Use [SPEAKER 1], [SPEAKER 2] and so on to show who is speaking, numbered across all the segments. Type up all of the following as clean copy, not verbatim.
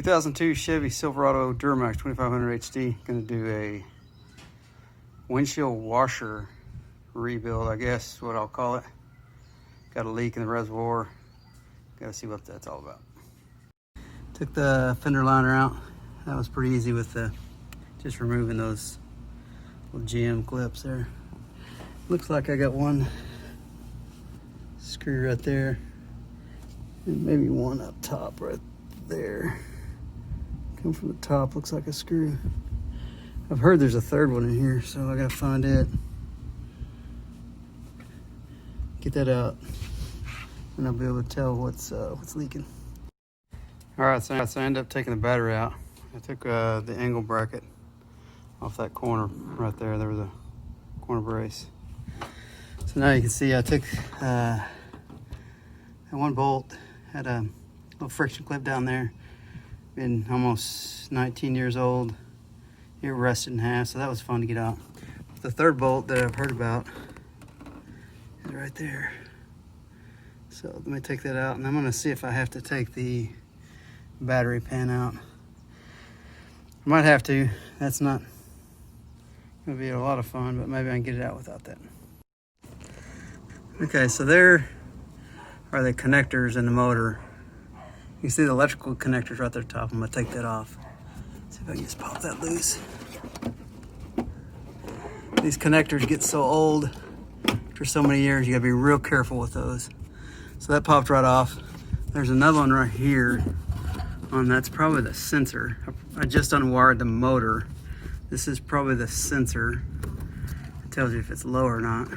[SPEAKER 1] 2002 Chevy Silverado Duramax 2500HD. Gonna do a windshield washer rebuild, I guess is what I'll call it. Got a leak in the reservoir. Gotta see what that's all about. Took the fender liner out. That was pretty easy with just removing those little GM clips there. Looks like I got one screw right there, and maybe one up top right there. Come from the top, looks like a screw. I've heard there's a third one in here, so I gotta find it. Get that out, and I'll be able to tell what's leaking. All right, so I ended up taking the battery out. I took the angle bracket off that corner right there. There was a corner brace. So now you can see I took that one bolt, had a little friction clip down there. Been almost 19 years old. It rusted in half, so that was fun to get out. The third bolt that I've heard about is right there. So let me take that out, and I'm gonna see if I have to take the battery pan out. I might have to. That's not gonna be a lot of fun, but maybe I can get it out without that. Okay, so there are the connectors in the motor. You can see the electrical connectors right there at the top. I'm gonna take that off. See if I can just pop that loose. These connectors get so old for so many years, you gotta be real careful with those. So that popped right off. There's another one right here. That's probably the sensor. I just unwired the motor. This is probably the sensor. It tells you if it's low or not.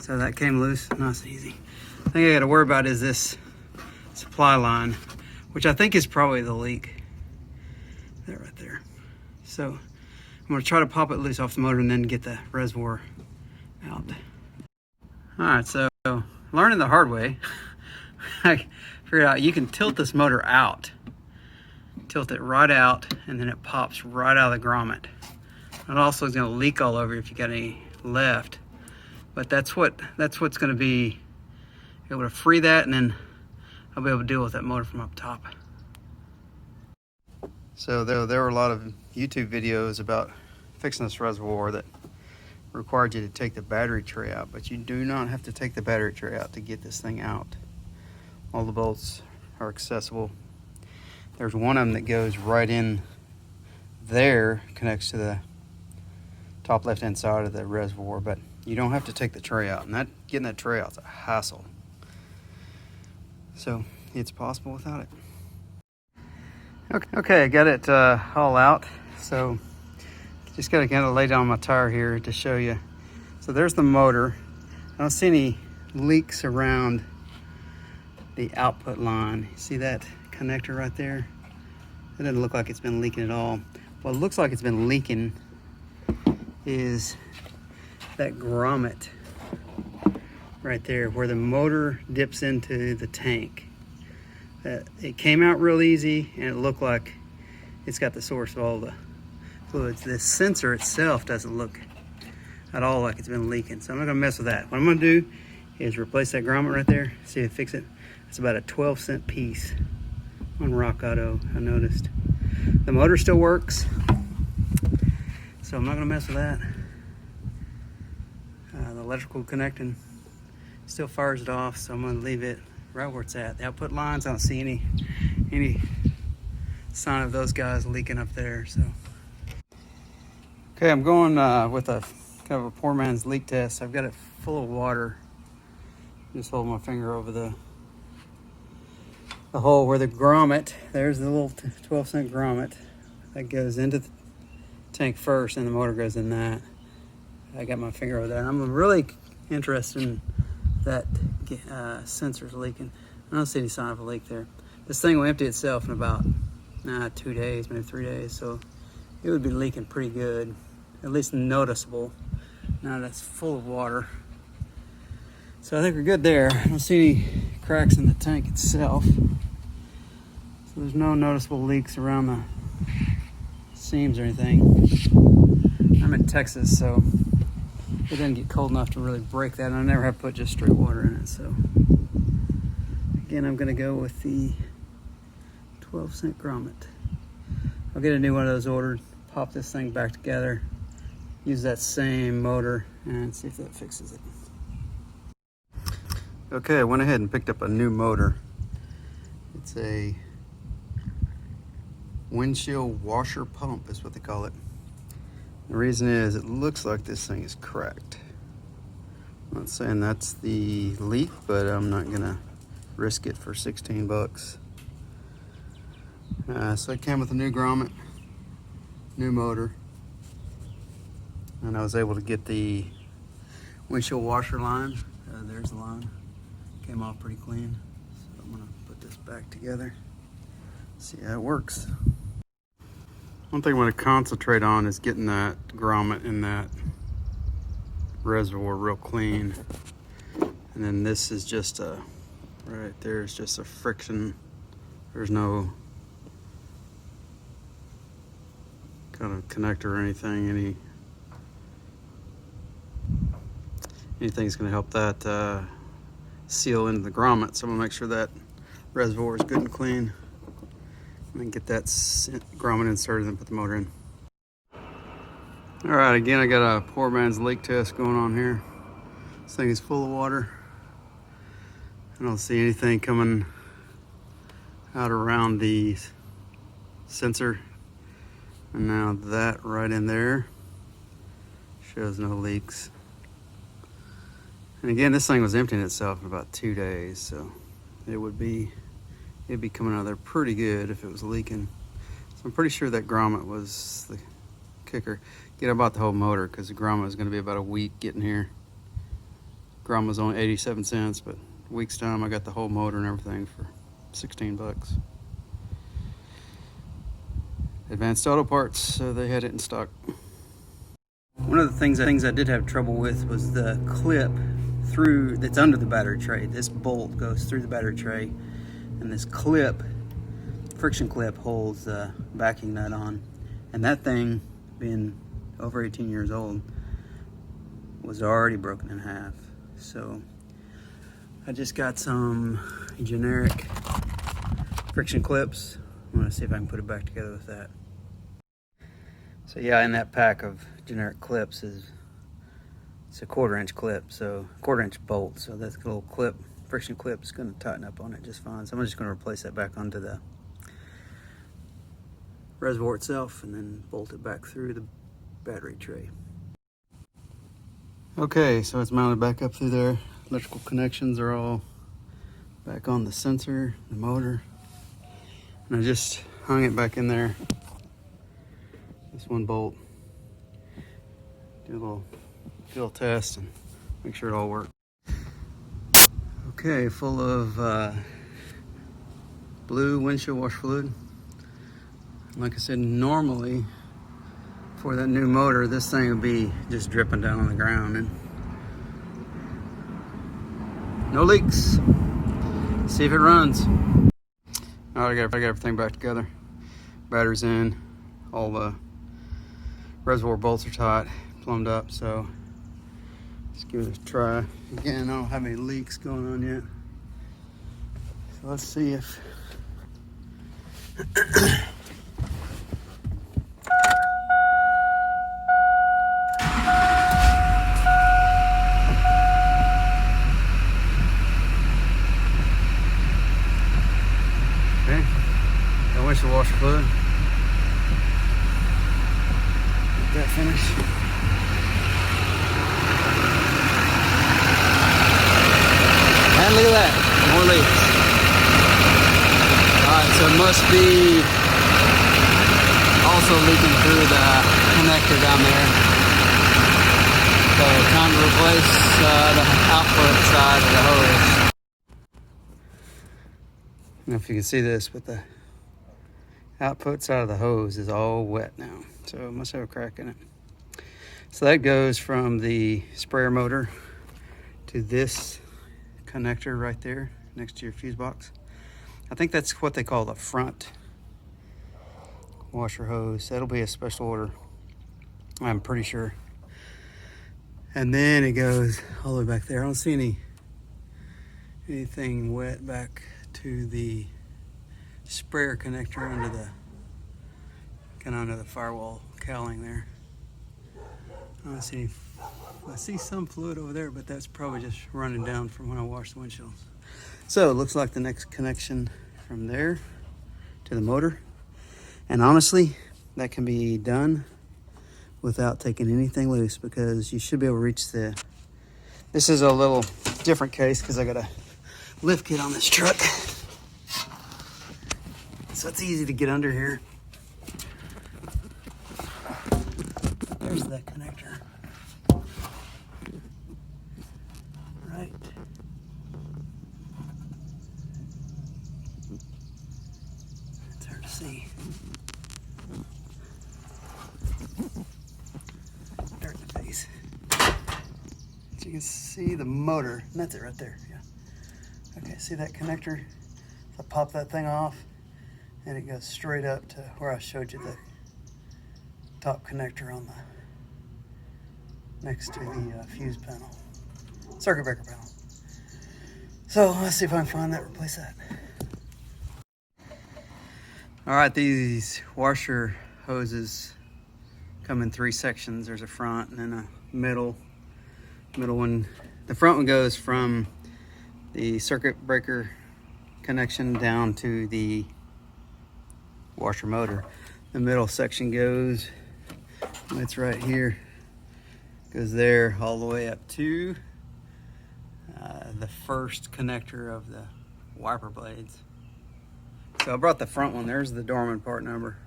[SPEAKER 1] So that came loose, nice and easy. The thing I gotta worry about is this supply line, which I think is probably the leak. There, right there. So I'm gonna try to pop it loose off the motor and then get the reservoir out. All right, so learning the hard way, I figured out you can tilt this motor out. Tilt it right out, and then it pops right out of the grommet. It also is gonna leak all over if you got any left. But that's what's gonna be able to free that, and then I'll be able to deal with that motor from up top. So there were a lot of YouTube videos about fixing this reservoir that required you to take the battery tray out, but you do not have to take the battery tray out to get this thing out. All the bolts are accessible. There's one of them that goes right in there, connects to the top left-hand side of the reservoir, but you don't have to take the tray out, and getting that tray out is a hassle. So it's possible without it. Okay, I got it all out. So just gotta kind of lay down my tire here to show you. So there's the motor. I don't see any leaks around the output line. You see that connector right there? It doesn't look like it's been leaking at all. What looks like it's been leaking is that grommet right there where the motor dips into the tank. It came out real easy, and it looked like it's got the source of all the fluids. The sensor itself doesn't look at all like it's been leaking, so I'm not gonna mess with that. What I'm gonna do is replace that grommet right there, see if it fix it. It's about a 12-cent piece on Rock Auto, I noticed. The motor still works, so I'm not gonna mess with that. The electrical connecting still fires it off, so I'm gonna leave it right where it's at. The output lines, I don't see any sign of those guys leaking up there. So okay, I'm going with a kind of a poor man's leak test. I've got it full of water. Just hold my finger over the hole where the grommet, there's the little 12-cent grommet that goes into the tank first, and the motor goes in that. I got my finger over there, and I'm really interested in that sensor's leaking. I don't see any sign of a leak there. This thing will empty itself in about 2 days, maybe 3 days, so it would be leaking pretty good, at least noticeable. Now that's full of water. So I think we're good there. I don't see any cracks in the tank itself. So there's no noticeable leaks around the seams or anything. I'm in Texas, so it doesn't get cold enough to really break that. And I never have put just straight water in it. So again, I'm gonna go with the 12-cent grommet. I'll get a new one of those ordered, pop this thing back together, use that same motor, and see if that fixes it. Okay, I went ahead and picked up a new motor. It's a windshield washer pump is what they call it. The reason is it looks like this thing is cracked. I'm not saying that's the leak, but I'm not gonna risk it for 16 bucks. So it came with a new grommet, new motor, and I was able to get the windshield washer line. There's the line. Came off pretty clean. So I'm gonna put this back together, see how it works. One thing I'm gonna concentrate on is getting that grommet in that reservoir real clean. And then this is just a, right there is just a friction. There's no kind of connector or anything. Anything's gonna help that seal into the grommet. So I'm gonna make sure that reservoir is good and clean. And then get that grommet inserted and put the motor in. All right, again, I got a poor man's leak test going on here. This thing is full of water. I don't see anything coming out around the sensor. And now that right in there shows no leaks. And again, this thing was emptying itself in about 2 days, so it'd be coming out of there pretty good if it was leaking. So I'm pretty sure that grommet was the kicker. Get about the whole motor, because the grommet is going to be about a week getting here. Grommet was only 87 cents, but a week's time I got the whole motor and everything for 16 bucks. Advanced Auto Parts, they had it in stock. One of the things I did have trouble with was the clip that's under the battery tray. This bolt goes through the battery tray, and this clip, friction clip, holds the backing nut on. And that thing, being over 18 years old, was already broken in half. So I just got some generic friction clips. I'm gonna see if I can put it back together with that. So yeah, in that pack of generic clips it's a 1/4 inch clip, so 1/4 inch bolt. So that little clip, friction clip, is gonna tighten up on it just fine. So I'm just gonna replace that back onto the reservoir itself and then bolt it back through the battery tray. Okay, so it's mounted back up through there. Electrical connections are all back on the sensor, the motor. And I just hung it back in there. This one bolt. Do a little test and make sure it all works. Okay, full of blue windshield wash fluid. Like I said, normally for that new motor, this thing would be just dripping down on the ground, and no leaks. See if it runs. All right, I got everything back together. Battery's in, all the reservoir bolts are tight, plumbed up, so let's give it a try. Again, I don't have any leaks going on yet. So let's see if windshield washer fluid. Get that finished. And look at that, more leaks. Alright, so it must be also leaking through the connector down there. So time to replace the output side of the hose. I don't know if you can see this, but the output side of the hose is all wet now, so it must have a crack in it. So that goes from the sprayer motor to this connector right there next to your fuse box. I think that's what they call the front washer hose. That'll be a special order, I'm pretty sure. And then it goes all the way back there. I don't see anything wet back to the sprayer connector under the under the firewall cowling there. I see some fluid over there, but that's probably just running down from when I washed the windshield. So it looks like the next connection from there to the motor. And honestly, that can be done without taking anything loose, because you should be able to reach this is a little different case because I got a lift kit on this truck. So it's easy to get under here. There's that connector. Right. It's hard to see. Dirt in the face. So you can see the motor. And that's it right there. Yeah. Okay, see that connector? So I pop that thing off and it goes straight up to where I showed you the top connector on the next to the fuse panel, circuit breaker panel. So let's see if I can find that, replace that. All right, these washer hoses come in 3 sections. There's a front and then a middle one. The front one goes from the circuit breaker connection down to the washer motor. The middle section goes, it's right here, goes there all the way up to the first connector of the wiper blades. So I brought the front one. There's the Dorman part number.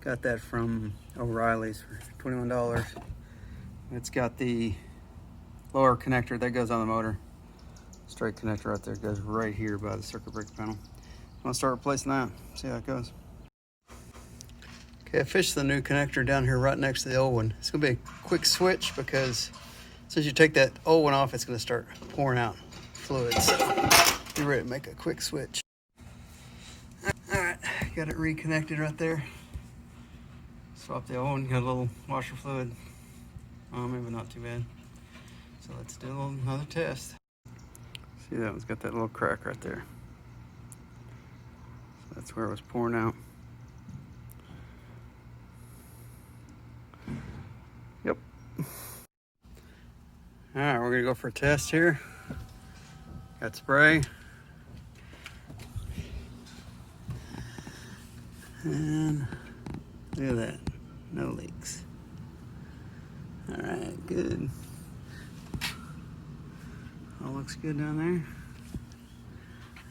[SPEAKER 1] Got that from O'Reilly's for $21. It's got the lower connector that goes on the motor. Straight connector right there, goes right here by the circuit breaker panel. I'm gonna start replacing that, see how it goes. Okay, I fished the new connector down here right next to the old one. It's gonna be a quick switch because as soon as you take that old one off, it's gonna start pouring out fluid. So be ready to make a quick switch. All right, got it reconnected right there. Swap the old one, got a little washer fluid. Maybe not too bad. So let's do another test. See, that one's got that little crack right there. So that's where it was pouring out. Yep. All right, we're gonna go for a test here. Got spray. And look at that, no leaks. All right, good. All looks good down there.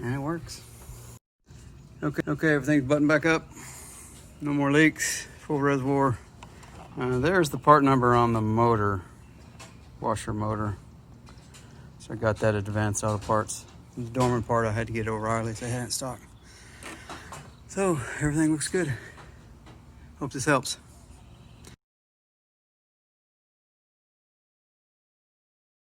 [SPEAKER 1] And it works. Okay, everything's buttoned back up. No more leaks, full reservoir. There's the part number on the motor, washer motor. So I got that at Advanced Auto Parts. The Dorman part I had to get O'Reilly's, they had it in stock. So everything looks good. Hope this helps.